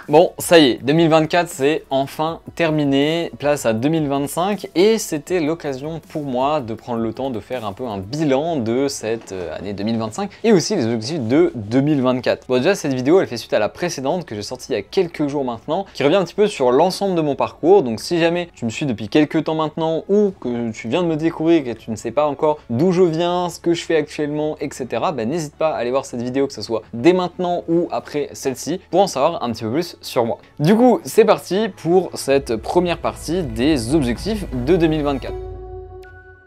Bon, ça y est, 2024 c'est enfin terminé, place à 2025 et c'était l'occasion pour moi de prendre le temps de faire un peu un bilan de cette année 2025 et aussi les objectifs de 2024. Bon déjà cette vidéo elle fait suite à la précédente que j'ai sortie il y a quelques jours maintenant qui revient un petit peu sur l'ensemble de mon parcours, donc si jamais tu me suis depuis quelques temps maintenant ou que tu viens de me découvrir et que tu ne sais pas encore d'où je viens, ce que je fais actuellement, etc. bah n'hésite pas à aller voir cette vidéo que ce soit dès maintenant ou après celle-ci pour en savoir un petit peu plus sur moi. Du coup, c'est parti pour cette première partie des objectifs de 2024.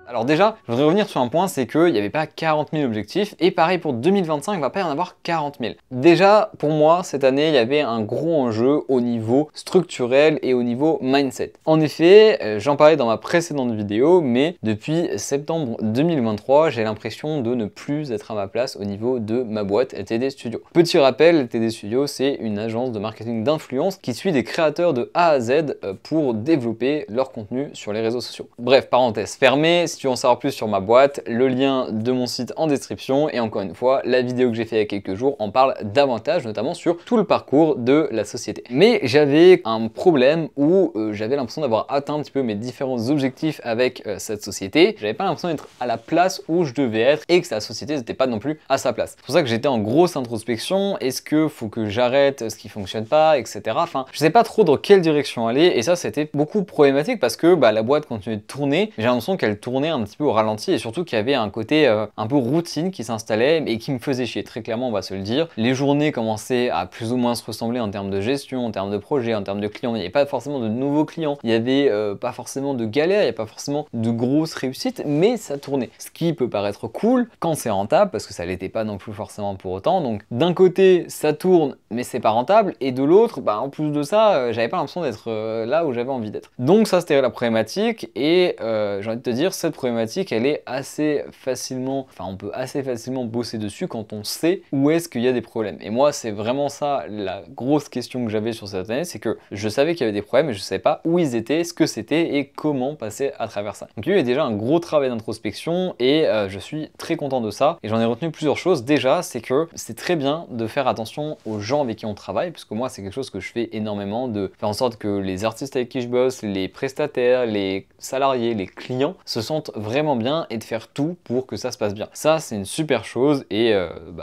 Alors déjà, je voudrais revenir sur un point, c'est qu'il n'y avait pas 40 000 objectifs, et pareil pour 2025, il ne va pas y en avoir 40 000. Déjà, pour moi, cette année, il y avait un gros enjeu au niveau structurel et au niveau mindset. En effet, j'en parlais dans ma précédente vidéo, mais depuis septembre 2023, j'ai l'impression de ne plus être à ma place au niveau de ma boîte LTD Studio. Petit rappel, LTD Studio, c'est une agence de marketing d'influence qui suit des créateurs de A à Z pour développer leur contenu sur les réseaux sociaux. Bref, parenthèse fermée. Si tu veux en savoir plus sur ma boîte, le lien de mon site en description et encore une fois, la vidéo que j'ai fait il y a quelques jours en parle davantage, notamment sur tout le parcours de la société. Mais j'avais un problème où j'avais l'impression d'avoir atteint un petit peu mes différents objectifs avec cette société. J'avais pas l'impression d'être à la place où je devais être et que la société n'était pas non plus à sa place. C'est pour ça que j'étais en grosse introspection. Est-ce que faut que j'arrête ce qui fonctionne pas, etc. Enfin, je sais pas trop dans quelle direction aller et ça c'était beaucoup problématique parce que la boîte continuait de tourner. J'ai l'impression qu'elle tournait un petit peu au ralenti et surtout qu'il y avait un côté un peu routine qui s'installait et qui me faisait chier, très clairement on va se le dire. Les journées commençaient à plus ou moins se ressembler en termes de gestion, en termes de projet, en termes de clients. Il n'y avait pas forcément de nouveaux clients, il n'y avait pas forcément de galères, il n'y avait pas forcément de grosses réussites, mais ça tournait. Ce qui peut paraître cool quand c'est rentable, parce que ça l'était pas non plus forcément pour autant. Donc d'un côté ça tourne mais c'est pas rentable et de l'autre, en plus de ça, j'avais pas l'impression d'être là où j'avais envie d'être. Donc ça c'était la problématique et j'ai envie de te dire, cette problématique elle est assez facilement, on peut assez facilement bosser dessus quand on sait où est-ce qu'il y a des problèmes. Et moi c'est vraiment ça la grosse question que j'avais sur cette année, c'est que je savais qu'il y avait des problèmes mais je savais pas où ils étaient, ce que c'était et comment passer à travers ça. Donc il y a eu déjà un gros travail d'introspection et je suis très content de ça et j'en ai retenu plusieurs choses. Déjà c'est que c'est très bien de faire attention aux gens avec qui on travaille, parce que moi c'est quelque chose que je fais énormément, de faire en sorte que les artistes avec qui je bosse, les prestataires, les salariés, les clients se sentent vraiment bien et de faire tout pour que ça se passe bien. Ça c'est une super chose et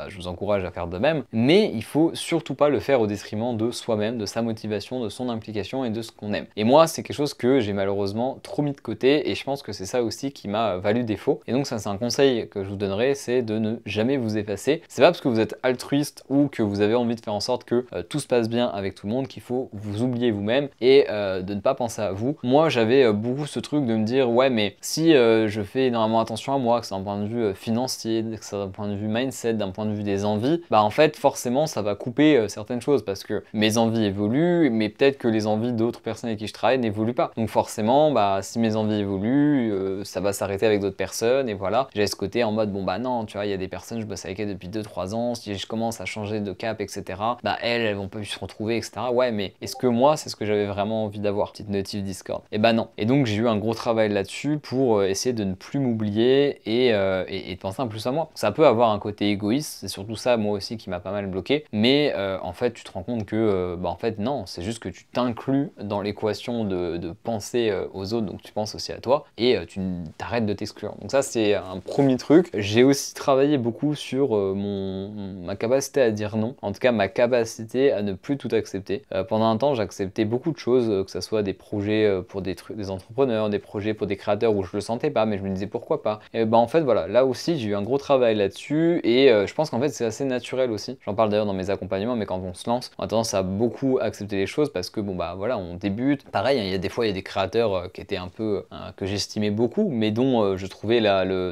je vous encourage à faire de même, mais il faut surtout pas le faire au détriment de soi-même, de sa motivation, de son implication et de ce qu'on aime. Et moi c'est quelque chose que j'ai malheureusement trop mis de côté et je pense que c'est ça aussi qui m'a valu défaut. Et donc ça c'est un conseil que je vous donnerai, c'est de ne jamais vous effacer. C'est pas parce que vous êtes altruiste ou que vous avez envie de faire en sorte que tout se passe bien avec tout le monde qu'il faut vous oublier vous-même et de ne pas penser à vous. Moi j'avais beaucoup ce truc de me dire ouais mais si je fais énormément attention à moi, que c'est d'un point de vue financier, que c'est d'un point de vue mindset, d'un point de vue des envies, en fait forcément ça va couper certaines choses parce que mes envies évoluent mais peut-être que les envies d'autres personnes avec qui je travaille n'évoluent pas. Donc forcément si mes envies évoluent, ça va s'arrêter avec d'autres personnes et voilà. J'ai ce côté en mode non tu vois, il y a des personnes, je bosse avec elles depuis 2-3 ans, si je commence à changer de cap etc, elles vont pas se retrouver etc. Ouais mais est-ce que moi c'est ce que j'avais vraiment envie d'avoir? Petite notif Discord. Et non. Et donc j'ai eu un gros travail là-dessus pour essayer de ne plus m'oublier et de penser un peu plus à moi. Ça peut avoir un côté égoïste, c'est surtout ça moi aussi qui m'a pas mal bloqué, mais en fait tu te rends compte que en fait non, c'est juste que tu t'inclus dans l'équation de penser aux autres, donc tu penses aussi à toi et tu t'arrêtes de t'exclure. Donc ça c'est un premier truc. J'ai aussi travaillé beaucoup sur ma capacité à dire non, en tout cas ma capacité à ne plus tout accepter. Pendant un temps j'acceptais beaucoup de choses, que ce soit des projets pour des entrepreneurs, des projets pour des créateurs où je le sentais pas mais je me disais pourquoi pas. Et en fait voilà, là aussi j'ai eu un gros travail là-dessus et je pense qu'en fait c'est assez naturel aussi. J'en parle d'ailleurs dans mes accompagnements, mais quand on se lance, on a tendance à beaucoup accepter les choses parce que voilà, on débute. Pareil, il y a des fois il y a des créateurs qui étaient un peu que j'estimais beaucoup, mais dont je trouvais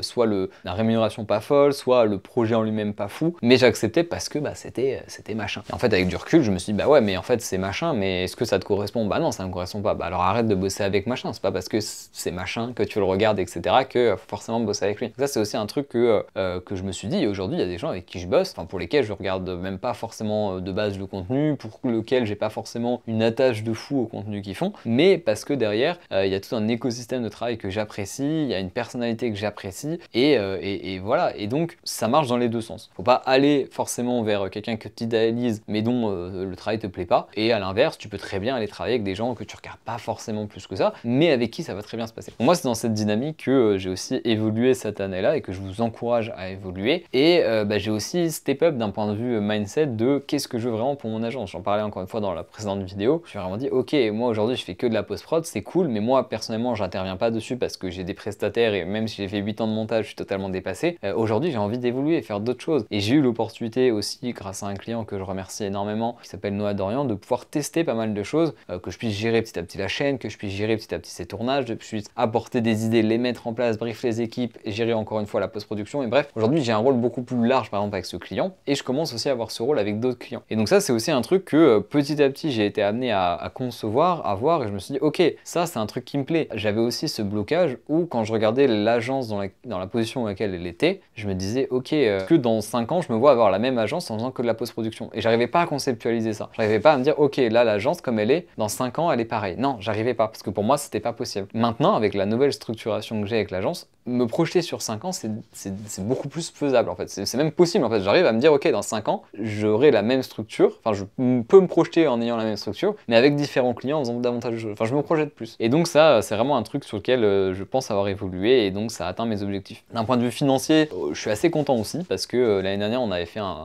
soit la rémunération pas folle, soit le projet en lui-même pas fou, mais j'acceptais parce que c'était machin. Et en fait avec du recul, je me suis dit ouais mais en fait c'est machin, mais est-ce que ça te correspond? Non, ça me correspond pas. Alors arrête de bosser avec machin, c'est pas parce que c'est machin que tu le regardes, etc., que faut forcément bosser avec lui. Donc ça c'est aussi un truc que je me suis dit, et aujourd'hui il y a des gens avec qui je bosse, enfin pour lesquels je regarde même pas forcément de base le contenu, pour lequel j'ai pas forcément une attache de fou au contenu qu'ils font, mais parce que derrière il y a tout un écosystème de travail que j'apprécie, il y a une personnalité que j'apprécie, et voilà, et donc ça marche dans les deux sens. Faut pas aller forcément vers quelqu'un que tu idéalises mais dont le travail te plaît pas, et à l'inverse tu peux très bien aller travailler avec des gens que tu regardes pas forcément plus que ça, mais avec qui ça va très bien se passer. Pour moi c'est dans cette dynamique que j'ai aussi évolué cette année-là et que je vous encourage à évoluer, et j'ai aussi step up d'un point de vue mindset de qu'est-ce que je veux vraiment pour mon agence. J'en parlais encore une fois dans la précédente vidéo, je me suis vraiment dit ok, moi aujourd'hui je fais que de la post-prod, c'est cool, mais moi personnellement j'interviens pas dessus parce que j'ai des prestataires et même si j'ai fait 8 ans de montage je suis totalement dépassé. Aujourd'hui j'ai envie d'évoluer et faire d'autres choses, et j'ai eu l'opportunité aussi grâce à un client que je remercie énormément qui s'appelle Noah Dorian de pouvoir tester pas mal de choses, que je puisse gérer petit à petit la chaîne, que je puisse gérer petit à petit ses tournages, de puisse apporter des idées, les mettre en place, briefer les équipes et gérer encore une fois la post-production. Et bref, aujourd'hui j'ai un rôle beaucoup plus large par exemple avec ce client, et je commence aussi à avoir ce rôle avec d'autres clients. Et donc ça c'est aussi un truc que petit à petit j'ai été amené à concevoir, à voir, et je me suis dit ok, ça c'est un truc qui me plaît. J'avais aussi ce blocage où quand je regardais l'agence dans la position dans laquelle elle était, je me disais ok, que dans 5 ans je me vois avoir la même agence en faisant que de la post-production, et j'arrivais pas à conceptualiser ça. J'arrivais pas à me dire ok, là l'agence comme elle est, dans 5 ans elle est pareille. Non, j'arrivais pas, parce que pour moi c'était pas possible. Maintenant avec la nouvelle structuration que j'ai avec l'agence, me projeter sur 5 ans c'est beaucoup plus faisable en fait, c'est même possible en fait. J'arrive à me dire ok, dans 5 ans j'aurai la même structure, enfin je peux me projeter en ayant la même structure mais avec différents clients en faisant davantage de choses, enfin je me projette plus. Et donc ça c'est vraiment un truc sur lequel je pense avoir évolué, et donc ça atteint mes objectifs. D'un point de vue financier, je suis assez content aussi parce que l'année dernière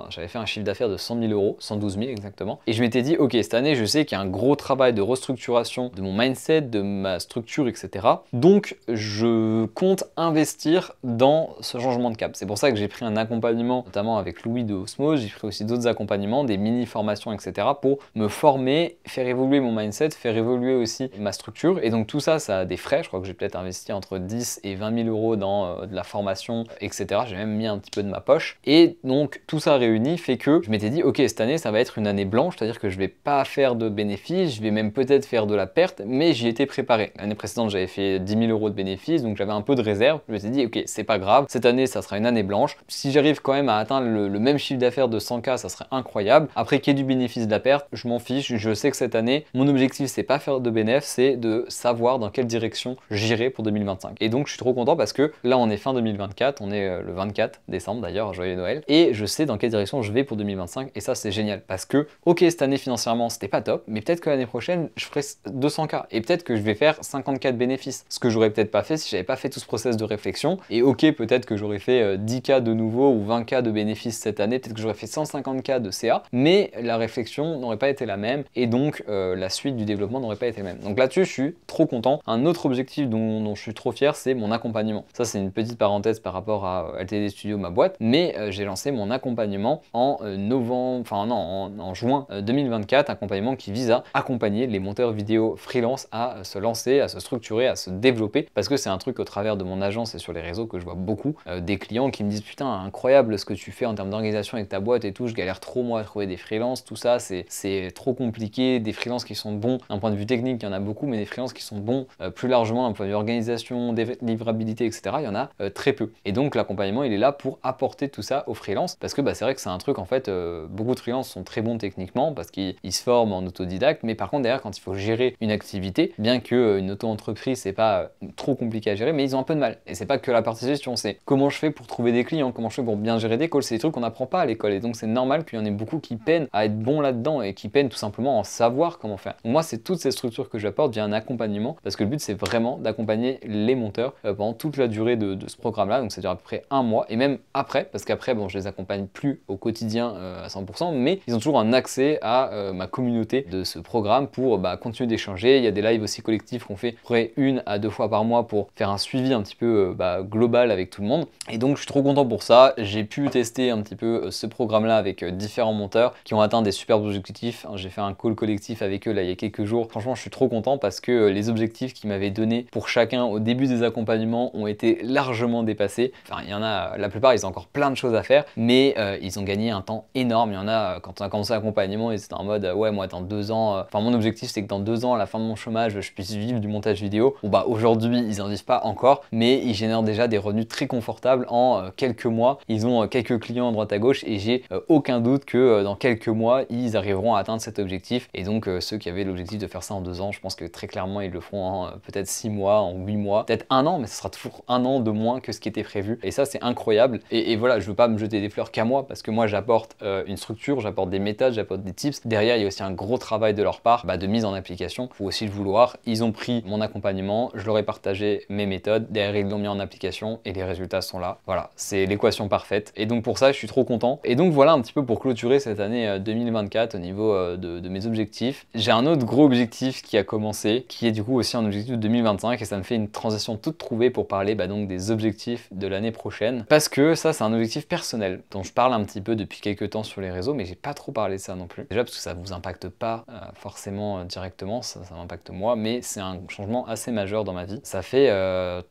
j'avais fait un chiffre d'affaires de 100 000 euros, 112 000 exactement, et je m'étais dit ok, cette année je sais qu'il y a un gros travail de restructuration de mon mindset, de ma structure, etc. Donc je compte investir dans ce changement de cap. C'est pour ça que j'ai pris un accompagnement notamment avec Louis de Osmose, j'ai pris aussi d'autres accompagnements, des mini formations, etc. pour me former, faire évoluer mon mindset, faire évoluer aussi ma structure. Et donc tout ça, ça a des frais. Je crois que j'ai peut-être investi entre 10 et 20 000 euros dans de la formation, etc. J'ai même mis un petit peu de ma poche. Et donc tout ça réuni fait que je m'étais dit ok, cette année ça va être une année blanche, c'est-à-dire que je vais pas faire de bénéfices, je vais même peut-être faire de la perte, mais j'y étais préparé. L'année précédente j'avais fait 10 000 euros de bénéfices, donc j'avais un peu de réserve. Je me suis dit ok, c'est pas grave, cette année ça sera une année blanche. Si j'arrive quand même à atteindre le même chiffre d'affaires de 100K, ça serait incroyable. Après qu'il y ait du bénéfice de la perte, je m'en fiche. Je sais que cette année, mon objectif c'est pas faire de bénéfice, c'est de savoir dans quelle direction j'irai pour 2025. Et donc je suis trop content parce que là on est fin 2024, on est le 24 décembre d'ailleurs, joyeux Noël, et je sais dans quelle direction je vais pour 2025, et ça c'est génial parce que ok, cette année financièrement c'était pas top, mais peut-être que l'année prochaine je ferai 200K et peut-être que je vais faire 50K de bénéfices, ce que j'aurais peut-être pas fait si j'avais pas fait tout ce process de réflexion. Et ok, peut-être que j'aurais fait 10K de nouveau ou 20K de bénéfices cette année, peut-être que j'aurais fait 150K de CA, mais la réflexion n'aurait pas été la même, et donc la suite du développement n'aurait pas été la même. Donc là-dessus je suis trop content. Un autre objectif dont je suis trop fier, c'est mon accompagnement. Ça c'est une petite parenthèse par rapport à LTD Studio, ma boîte, mais j'ai lancé mon accompagnement en en juin 2024, accompagnement qui vise à accompagner les monteurs vidéo freelance à se lancer, à se structurer, à se développer, parce que c'est un truc au travers de mon agence et sur les réseaux que je vois beaucoup, des clients qui me disent putain, incroyable ce que tu fais en termes d'organisation avec ta boîte et tout, je galère trop moi à trouver des freelances, tout ça c'est trop compliqué, des freelances qui sont bons d'un point de vue technique, il y en a beaucoup, mais des freelances qui sont bons plus largement d'un point de vue organisation, livrabilité, etc., il y en a très peu. Et donc l'accompagnement il est là pour apporter tout ça aux freelances, parce que c'est vrai que c'est un truc en fait, beaucoup de freelances sont très bons techniquement parce qu'ils se forment en autodidacte, mais par contre derrière quand il faut gérer une activité, bien que une auto-entreprise c'est pas trop compliqué à gérer, mais ils ont un peu de mal. Et c'est pas que la partie gestion, c'est comment je fais pour trouver des clients, comment je fais pour bien gérer des calls, c'est des trucs qu'on n'apprend pas à l'école, et donc c'est normal qu'il y en ait beaucoup qui peinent à être bons là-dedans et qui peinent tout simplement à en savoir comment faire. Donc moi c'est toutes ces structures que j'apporte via un accompagnement, parce que le but c'est vraiment d'accompagner les monteurs pendant toute la durée de ce programme là, donc ça dure à peu près un mois, et même après, parce qu'après bon je les accompagne plus au quotidien à 100%, mais ils ont toujours un accès à ma communauté de ce programme pour continuer d'échanger. Il y a des lives aussi collectifs qu'on fait près 1 à 2 fois par mois pour faire un suivi un petit peu global avec tout le monde, et donc je suis trop content pour ça. J'ai pu tester un petit peu ce programme là avec différents monteurs qui ont atteint des superbes objectifs. J'ai fait un call collectif avec eux là il y a quelques jours, franchement je suis trop content parce que les objectifs qu'ils m'avaient donnés pour chacun au début des accompagnements ont été largement dépassés. Enfin il y en a, la plupart ils ont encore plein de choses à faire, mais ils ont gagné un temps énorme. Il y en a, quand on a commencé l'accompagnement, ils étaient en mode ouais moi dans 2 ans, enfin mon objectif c'est que dans 2 ans à la fin de mon chômage je puisse vivre du montage vidéo. Bon aujourd'hui ils en vivent pas encore, mais mais ils génèrent déjà des revenus très confortables en quelques mois. Ils ont quelques clients à droite à gauche et j'ai aucun doute que dans quelques mois, ils arriveront à atteindre cet objectif. Et donc ceux qui avaient l'objectif de faire ça en 2 ans, je pense que très clairement, ils le feront en peut-être 6 mois, en 8 mois, peut-être 1 an, mais ce sera toujours 1 an de moins que ce qui était prévu. Et ça, c'est incroyable. Et voilà, je veux pas me jeter des fleurs qu'à moi, parce que moi, j'apporte une structure, j'apporte des méthodes, j'apporte des tips. Derrière, il y a aussi un gros travail de leur part de mise en application. Il faut aussi le vouloir. Ils ont pris mon accompagnement, je leur ai partagé mes méthodes, derrière, ils l'ont mis en application et les résultats sont là. Voilà, c'est l'équation parfaite. Et donc pour ça, je suis trop content. Et donc voilà un petit peu pour clôturer cette année 2024 au niveau de mes objectifs. J'ai un autre gros objectif qui a commencé, qui est du coup aussi un objectif de 2025 et ça me fait une transition toute trouvée pour parler donc des objectifs de l'année prochaine. Parce que ça, c'est un objectif personnel dont je parle un petit peu depuis quelques temps sur les réseaux, mais j'ai pas trop parlé de ça non plus. Déjà parce que ça vous impacte pas forcément directement, ça m'impacte moi, mais c'est un changement assez majeur dans ma vie. Ça fait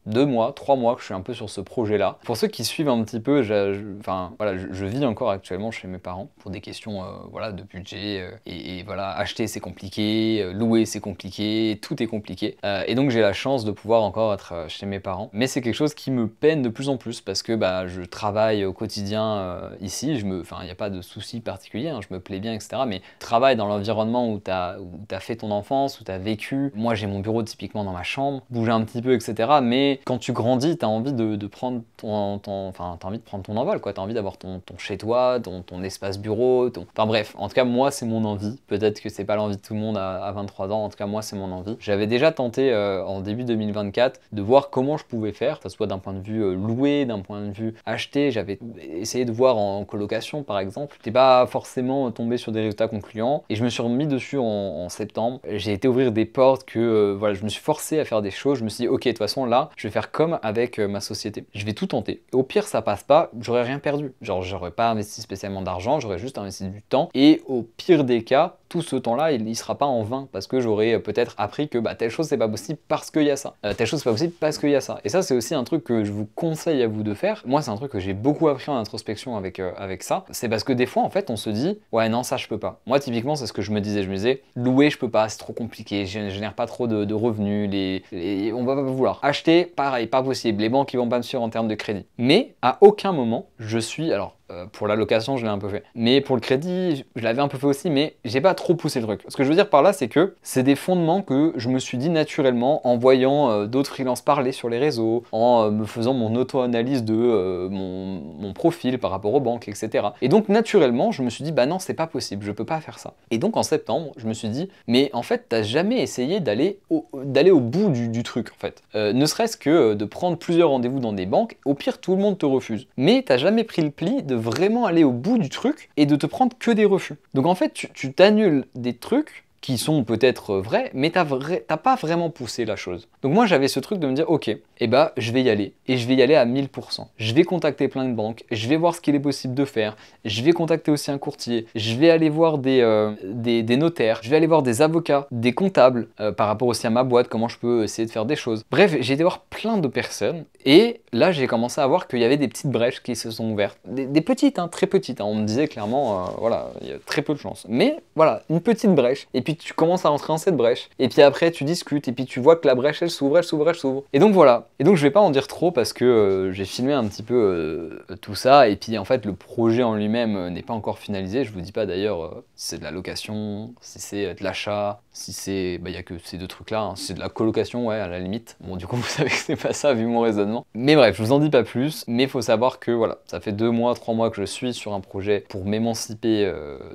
2 mois, 3 mois que je suis un peu sur ce projet-là. Pour ceux qui suivent un petit peu, je vis encore actuellement chez mes parents pour des questions voilà, de budget et voilà, acheter c'est compliqué, louer c'est compliqué, tout est compliqué. Et donc j'ai la chance de pouvoir encore être chez mes parents. Mais c'est quelque chose qui me peine de plus en plus parce que je travaille au quotidien ici, il n'y a pas de souci particulier, hein, je me plais bien, etc. Mais travaille dans l'environnement où tu as fait ton enfance, où tu as vécu. Moi j'ai mon bureau typiquement dans ma chambre, bouger un petit peu, etc. Mais quand tu grandis, tu as envie de prendre t'as envie de prendre ton envol, quoi. Tu as envie d'avoir ton chez-toi, ton espace bureau, Enfin bref, en tout cas moi c'est mon envie. Peut-être que c'est pas l'envie de tout le monde à 23 ans, en tout cas moi c'est mon envie. J'avais déjà tenté en début 2024 de voir comment je pouvais faire, que ce soit d'un point de vue loué, d'un point de vue acheté. J'avais essayé de voir en colocation par exemple. J'étais pas forcément tombé sur des résultats concluants et je me suis remis dessus en septembre. J'ai été ouvrir des portes que voilà, je me suis forcé à faire des choses. Je me suis dit ok, de toute façon là, je vais faire comme avec ma société. Je vais tout tenter. Et au pire ça passe pas, j'aurais rien perdu. Genre j'aurais pas investi spécialement d'argent, j'aurais juste investi du temps et au pire des cas, tout ce temps-là, il sera pas en vain parce que j'aurais peut-être appris que telle chose c'est pas possible parce qu'il y a ça. Telle chose c'est pas possible parce qu'il y a ça. Et ça c'est aussi un truc que je vous conseille à vous de faire. Moi c'est un truc que j'ai beaucoup appris en introspection avec ça. C'est parce que des fois en fait on se dit ouais non ça je peux pas. Moi typiquement c'est ce que je me disais. Je me disais louer je peux pas, c'est trop compliqué, je génère pas trop de revenus, on va pas vouloir. Acheter pareil, pas possible. Les banques ils vont pas me suivre en termes de crédit. Mais à aucun moment je suis pour la location, je l'ai un peu fait. Mais pour le crédit, je l'avais un peu fait aussi, mais j'ai pas trop poussé le truc. Ce que je veux dire par là, c'est que c'est des fondements que je me suis dit naturellement en voyant d'autres freelances parler sur les réseaux, en me faisant mon auto-analyse de mon profil par rapport aux banques, etc. Et donc naturellement, je me suis dit, bah non, c'est pas possible, je peux pas faire ça. Et donc en septembre, je me suis dit, mais en fait, t'as jamais essayé d'aller au bout du truc, en fait. Ne serait-ce que de prendre plusieurs rendez-vous dans des banques, au pire, tout le monde te refuse. Mais t'as jamais pris le pli de vraiment aller au bout du truc et de te prendre que des refus. Donc en fait, tu t'annules des trucs qui sont peut-être vrais, mais t'as pas vraiment poussé la chose. Donc moi j'avais ce truc de me dire ok, je vais y aller, et je vais y aller à 1000%. Je vais contacter plein de banques, je vais voir ce qu'il est possible de faire, je vais contacter aussi un courtier, je vais aller voir des notaires, je vais aller voir des avocats, des comptables, par rapport aussi à ma boîte, comment je peux essayer de faire des choses. Bref, j'ai été voir plein de personnes, et là j'ai commencé à voir qu'il y avait des petites brèches qui se sont ouvertes. Des petites, hein, très petites, hein. On me disait clairement, voilà, il y a très peu de chance. Mais voilà, une petite brèche, et puis tu commences à rentrer dans cette brèche, et puis après tu discutes, et puis tu vois que la brèche elle s'ouvre, elle s'ouvre, elle s'ouvre. Et donc voilà, et donc je vais pas en dire trop parce que j'ai filmé un petit peu tout ça, et puis en fait le projet en lui-même n'est pas encore finalisé. Je vous dis pas d'ailleurs si c'est de la location, si c'est de l'achat, si c'est, il y a que ces deux trucs là, hein. Si c'est de la colocation, ouais, à la limite. Bon du coup vous savez que c'est pas ça vu mon raisonnement. Mais bref, je vous en dis pas plus, mais il faut savoir que voilà, ça fait 2 mois, 3 mois que je suis sur un projet pour m'émanciper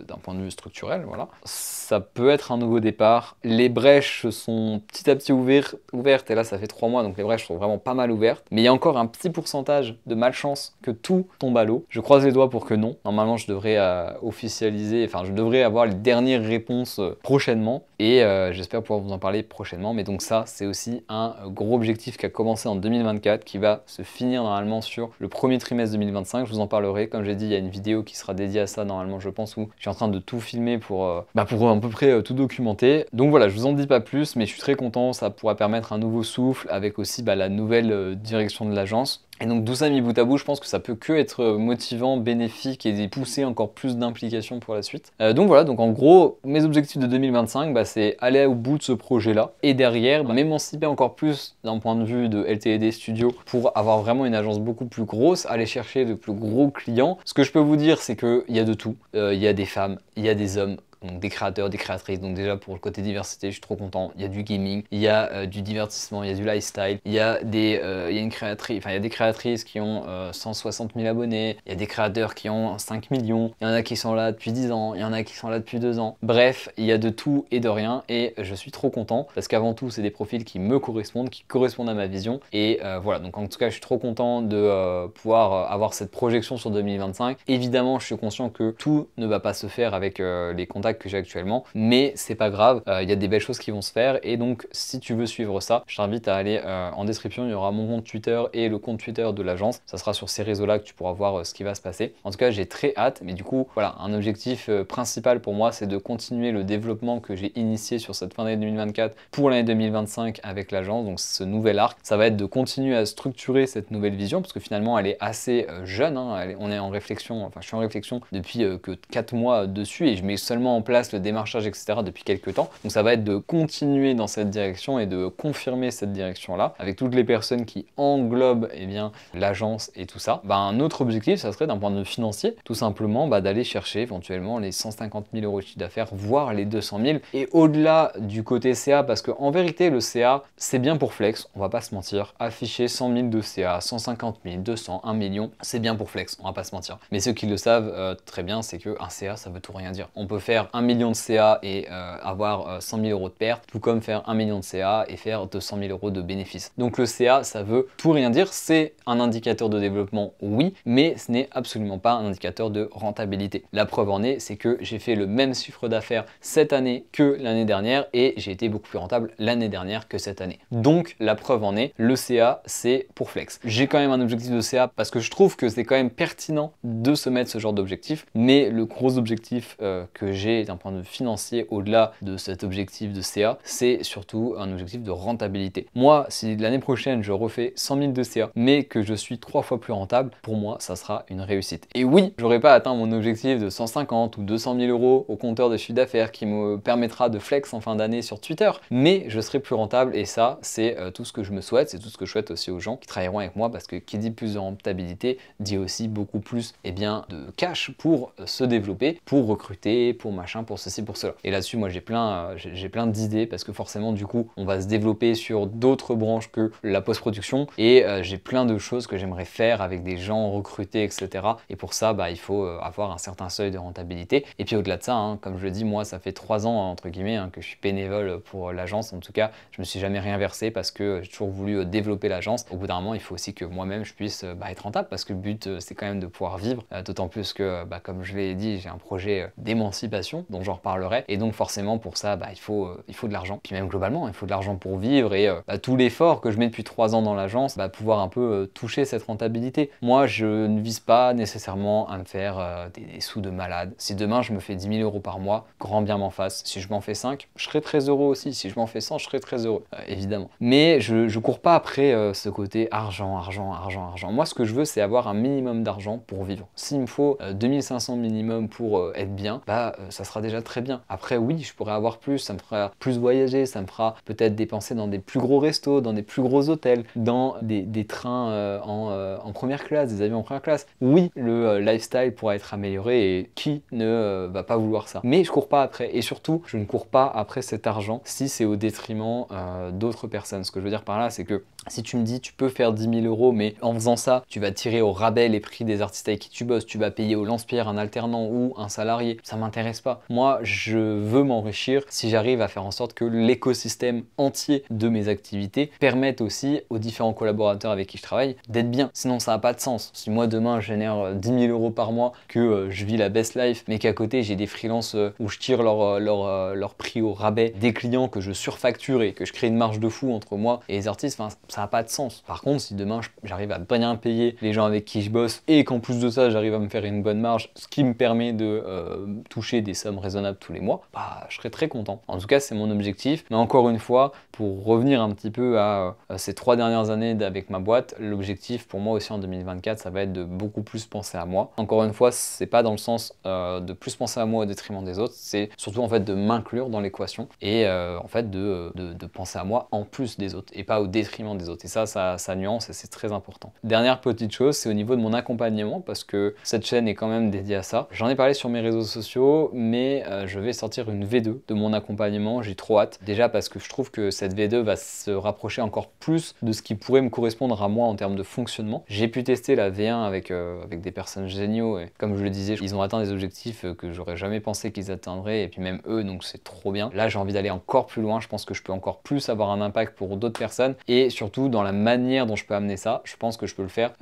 d'un point de vue structurel, voilà. Ça peut être un nouveau départ. Les brèches sont petit à petit ouvertes, et là ça fait 3 mois, donc les brèches sont vraiment pas mal ouvertes. Mais il y a encore un petit pourcentage de malchance que tout tombe à l'eau. Je croise les doigts pour que non. Normalement je devrais officialiser, enfin je devrais avoir les dernières réponses prochainement, et j'espère pouvoir vous en parler prochainement. Mais donc ça, c'est aussi un gros objectif qui a commencé en 2024, qui va se finir normalement sur le premier trimestre 2025. Je vous en parlerai. Comme j'ai dit, il y a une vidéo qui sera dédiée à ça normalement, je pense, où je suis en train de tout filmer pour à peu près tout documenter. Donc voilà, je vous en dis pas plus, mais je suis très content. Ça pourra permettre un nouveau souffle avec aussi la nouvelle direction de l'agence. Et donc tout ça mis bout à bout, je pense que ça peut que être motivant, bénéfique et pousser encore plus d'implication pour la suite. Donc voilà, donc en gros, mes objectifs de 2025, bah, c'est aller au bout de ce projet-là. Et derrière, bah, m'émanciper encore plus d'un point de vue de LTD Studio pour avoir vraiment une agence beaucoup plus grosse, aller chercher de plus gros clients. Ce que je peux vous dire, c'est qu'il y a de tout. Il y a des femmes, il y a des hommes, donc des créateurs, des créatrices. Donc déjà pour le côté diversité, je suis trop content. Il y a du gaming, il y a du divertissement, il y a du lifestyle, il y a des, il y a une créatrice, enfin il y a des créatrices qui ont 160 000 abonnés, il y a des créateurs qui ont 5 millions, il y en a qui sont là depuis 10 ans, il y en a qui sont là depuis 2 ans. Bref, il y a de tout et de rien et je suis trop content parce qu'avant tout, c'est des profils qui me correspondent, qui correspondent à ma vision et voilà. Donc en tout cas, je suis trop content de pouvoir avoir cette projection sur 2025. Évidemment, je suis conscient que tout ne va pas se faire avec les contacts que j'ai actuellement, mais c'est pas grave, il y a des belles choses qui vont se faire et donc si tu veux suivre ça, je t'invite à aller en description, il y aura mon compte Twitter et le compte Twitter de l'agence, ça sera sur ces réseaux-là que tu pourras voir ce qui va se passer. En tout cas, j'ai très hâte, mais du coup, voilà, un objectif principal pour moi, c'est de continuer le développement que j'ai initié sur cette fin d'année 2024 pour l'année 2025 avec l'agence, donc ce nouvel arc, ça va être de continuer à structurer cette nouvelle vision, parce que finalement, elle est assez jeune, hein, on est en réflexion, enfin je suis en réflexion depuis que 4 mois dessus et je mets seulement en place le démarchage, etc. depuis quelques temps. Donc ça va être de continuer dans cette direction et de confirmer cette direction-là avec toutes les personnes qui englobent eh bien, l'agence et tout ça. Bah, un autre objectif, ça serait d'un point de vue financier, tout simplement bah, d'aller chercher éventuellement les 150 000 euros de chiffre d'affaires, voire les 200 000. Et au-delà du côté CA, parce qu'en vérité, le CA, c'est bien pour flex, on va pas se mentir. Afficher 100 000 de CA, 150 000, 200, 1 million, c'est bien pour flex, on va pas se mentir. Mais ceux qui le savent très bien, c'est qu'un CA, ça veut tout rien dire. On peut faire 1 million de CA et avoir 100 000 euros de perte, tout comme faire 1 million de CA et faire 200 000 euros de bénéfices. Donc le CA, ça veut tout rien dire. C'est un indicateur de développement, oui, mais ce n'est absolument pas un indicateur de rentabilité. La preuve en est, c'est que j'ai fait le même chiffre d'affaires cette année que l'année dernière et j'ai été beaucoup plus rentable l'année dernière que cette année. Donc la preuve en est, le CA, c'est pour flex. J'ai quand même un objectif de CA parce que je trouve que c'est quand même pertinent de se mettre ce genre d'objectif, mais le gros objectif que j'ai d'un point de vue financier au-delà de cet objectif de CA, c'est surtout un objectif de rentabilité. Moi, si l'année prochaine je refais 100 000 de CA, mais que je suis 3 fois plus rentable, pour moi, ça sera une réussite. Et oui, j'aurais pas atteint mon objectif de 150 ou 200 000 euros au compteur de chiffre d'affaires qui me permettra de flex en fin d'année sur Twitter, mais je serai plus rentable et ça, c'est tout ce que je me souhaite, c'est tout ce que je souhaite aussi aux gens qui travailleront avec moi parce que qui dit plus de rentabilité dit aussi beaucoup plus de cash pour se développer, pour recruter, pour machin, pour ceci, pour cela. Et là-dessus, moi, j'ai plein d'idées parce que forcément, du coup, on va se développer sur d'autres branches que la post-production et j'ai plein de choses que j'aimerais faire avec des gens recrutés, etc. Et pour ça, bah, il faut avoir un certain seuil de rentabilité. Et puis au-delà de ça, hein, comme je le dis, moi, ça fait 3 ans, entre guillemets, hein, que je suis bénévole pour l'agence. En tout cas, je me suis jamais rien versé parce que j'ai toujours voulu développer l'agence. Au bout d'un moment, il faut aussi que moi-même, je puisse être rentable parce que le but, c'est quand même de pouvoir vivre. D'autant plus que, comme je l'ai dit, j'ai un projet d'émancipation dont j'en reparlerai. Et donc forcément, pour ça, il faut de l'argent. Puis même globalement, il faut de l'argent pour vivre et tout l'effort que je mets depuis 3 ans dans l'agence, pouvoir un peu toucher cette rentabilité. Moi, je ne vise pas nécessairement à me faire des sous de malade. Si demain, je me fais 10 000 euros par mois, grand bien m'en fasse. Si je m'en fais 5, je serai très heureux aussi. Si je m'en fais 100, je serai très heureux, évidemment. Mais je cours pas après ce côté argent, argent, argent, argent. Moi, ce que je veux, c'est avoir un minimum d'argent pour vivre. S'il me faut 2500 minimum pour être bien, ça sera déjà très bien. Après, oui, je pourrais avoir plus, ça me fera plus voyager, ça me fera peut-être dépenser dans des plus gros restos, dans des plus gros hôtels, dans des trains en première classe, des avions en première classe. Oui, le lifestyle pourra être amélioré et qui ne va pas vouloir ça. Mais je cours pas après et surtout, je ne cours pas après cet argent si c'est au détriment d'autres personnes. Ce que je veux dire par là, c'est que si tu me dis tu peux faire 10 000 euros, mais en faisant ça, tu vas tirer au rabais les prix des artistes avec qui tu bosses, tu vas payer au lance-pierre un alternant ou un salarié, ça m'intéresse pas. Moi, je veux m'enrichir si j'arrive à faire en sorte que l'écosystème entier de mes activités permette aussi aux différents collaborateurs avec qui je travaille d'être bien. Sinon, ça n'a pas de sens. Si moi, demain, je génère 10 000 euros par mois, que je vis la best life, mais qu'à côté, j'ai des freelances où je tire leur prix au rabais, des clients que je surfacture et que je crée une marge de fou entre moi et les artistes, ça n'a pas de sens. Par contre, si demain, j'arrive à bien payer les gens avec qui je bosse et qu'en plus de ça, j'arrive à me faire une bonne marge, ce qui me permet de toucher des sommes raisonnables tous les mois, bah, je serais très content. En tout cas, c'est mon objectif. Mais encore une fois, pour revenir un petit peu à ces 3 dernières années avec ma boîte, l'objectif pour moi aussi en 2024, ça va être de beaucoup plus penser à moi. Encore une fois, c'est pas dans le sens de plus penser à moi au détriment des autres, c'est surtout en fait de m'inclure dans l'équation et en fait de penser à moi en plus des autres et pas au détriment des autres. Et ça nuance et c'est très important. Dernière petite chose, c'est au niveau de mon accompagnement parce que cette chaîne est quand même dédiée à ça. J'en ai parlé sur mes réseaux sociaux, mais je vais sortir une V2 de mon accompagnement. J'ai trop hâte. Déjà parce que je trouve que cette V2 va se rapprocher encore plus de ce qui pourrait me correspondre à moi en termes de fonctionnement. J'ai pu tester la V1 avec des personnes géniaux et comme je le disais, ils ont atteint des objectifs que j'aurais jamais pensé qu'ils atteindraient et puis même eux, donc c'est trop bien. Là, j'ai envie d'aller encore plus loin. Je pense que je peux encore plus avoir un impact pour d'autres personnes et surtout dans la manière dont je peux amener ça, je pense que je peux le faire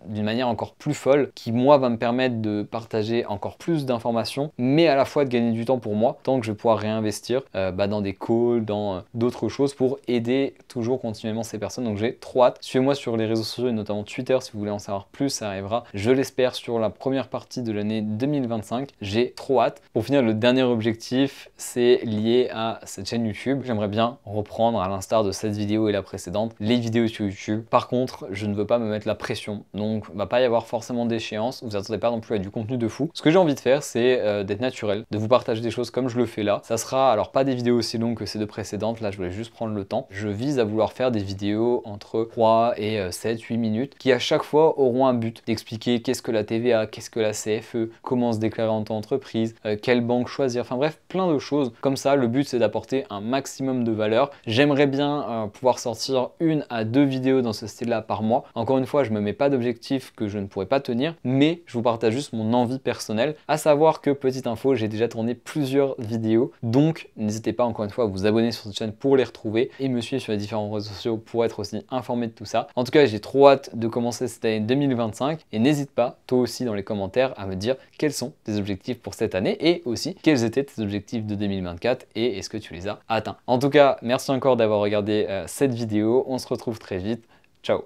d'une manière encore plus folle qui moi va me permettre de partager encore plus d'informations mais à la fois de gagner du temps pour moi tant que je vais pouvoir réinvestir dans des calls, dans d'autres choses pour aider toujours continuellement ces personnes. Donc j'ai trop hâte. Suivez-moi sur les réseaux sociaux et notamment Twitter si vous voulez en savoir plus, ça arrivera je l'espère sur la première partie de l'année 2025. J'ai trop hâte. Pour finir, le dernier objectif c'est lié à cette chaîne YouTube. J'aimerais bien reprendre à l'instar de cette vidéo et la précédente les vidéos sur YouTube. Par contre, je ne veux pas me mettre la pression, donc il va pas y avoir forcément d'échéance. Vous attendez pas non plus à du contenu de fou. Ce que j'ai envie de faire, c'est d'être naturel, de vous partager des choses comme je le fais là. Ça sera alors pas des vidéos aussi longues que ces deux précédentes. Là, je voulais juste prendre le temps. Je vise à vouloir faire des vidéos entre 3 et 7-8 minutes qui à chaque fois auront un but d'expliquer qu'est-ce que la TVA, qu'est-ce que la CFE, comment se déclarer en tant qu'entreprise, quelle banque choisir, enfin bref, plein de choses. Comme ça, le but c'est d'apporter un maximum de valeur. J'aimerais bien pouvoir sortir 1 à 2 vidéos dans ce style-là par mois. Encore une fois, je me mets pas d'objectif que je ne pourrais pas tenir, mais je vous partage juste mon envie personnelle. À savoir que, petite info, j'ai déjà tourné plusieurs vidéos, donc n'hésitez pas encore une fois à vous abonner sur cette chaîne pour les retrouver et me suivre sur les différents réseaux sociaux pour être aussi informé de tout ça. En tout cas, j'ai trop hâte de commencer cette année 2025 et n'hésite pas, toi aussi dans les commentaires, à me dire quels sont tes objectifs pour cette année et aussi quels étaient tes objectifs de 2024 et est-ce que tu les as atteints. En tout cas, merci encore d'avoir regardé cette vidéo. On se retrouve très vite. Ciao!